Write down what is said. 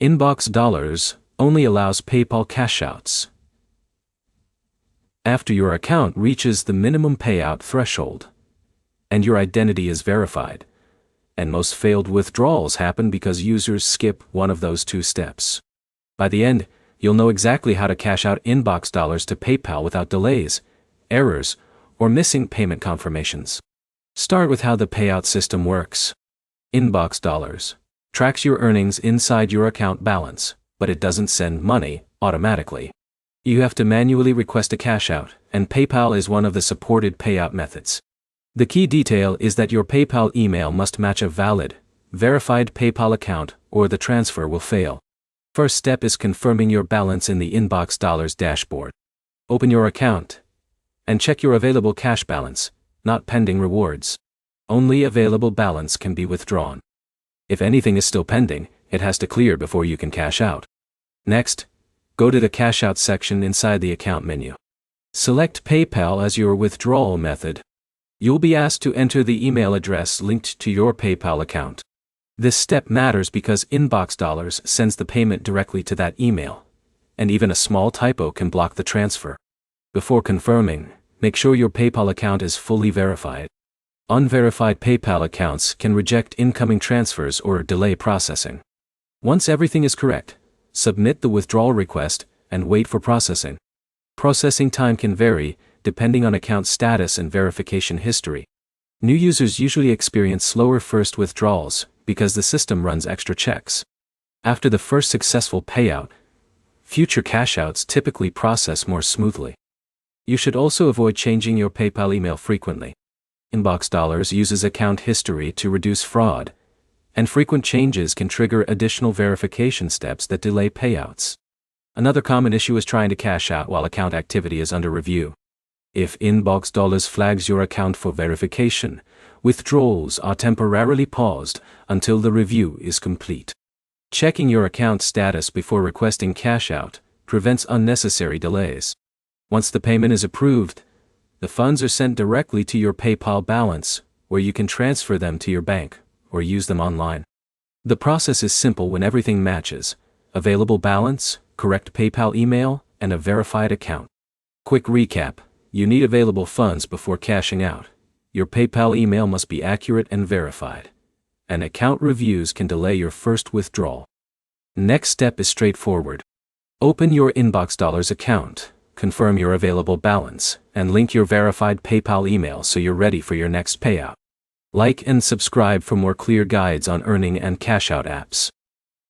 InboxDollars only allows PayPal cashouts after your account reaches the minimum payout threshold and your identity is verified. And most failed withdrawals happen because users skip one of those two steps. By the end, you'll know exactly how to cash out InboxDollars to PayPal without delays, errors, or missing payment confirmations. Start with how the payout system works. InboxDollars tracks your earnings inside your account balance, but it doesn't send money automatically. You have to manually request a cash out, and PayPal is one of the supported payout methods. The key detail is that your PayPal email must match a valid, verified PayPal account or the transfer will fail. First step is confirming your balance in the InboxDollars dashboard. Open your account and check your available cash balance, not pending rewards. Only available balance can be withdrawn. If anything is still pending, it has to clear before you can cash out. Next, go to the cash out section inside the account menu. Select PayPal as your withdrawal method. You'll be asked to enter the email address linked to your PayPal account. This step matters because InboxDollars sends the payment directly to that email, and even a small typo can block the transfer. Before confirming, make sure your PayPal account is fully verified. Unverified PayPal accounts can reject incoming transfers or delay processing. Once everything is correct, submit the withdrawal request and wait for processing. Processing time can vary depending on account status and verification history. New users usually experience slower first withdrawals because the system runs extra checks. After the first successful payout, future cashouts typically process more smoothly. You should also avoid changing your PayPal email frequently. InboxDollars uses account history to reduce fraud, and frequent changes can trigger additional verification steps that delay payouts. Another common issue is trying to cash out while account activity is under review. If InboxDollars flags your account for verification, withdrawals are temporarily paused until the review is complete. Checking your account status before requesting cash out prevents unnecessary delays. Once the payment is approved, the funds are sent directly to your PayPal balance, where you can transfer them to your bank or use them online. The process is simple when everything matches: available balance, correct PayPal email, and a verified account. Quick recap: you need available funds before cashing out. Your PayPal email must be accurate and verified. And account reviews can delay your first withdrawal. Next step is straightforward. Open your InboxDollars account, confirm your available balance, and link your verified PayPal email so you're ready for your next payout. Like and subscribe for more clear guides on earning and cash out apps.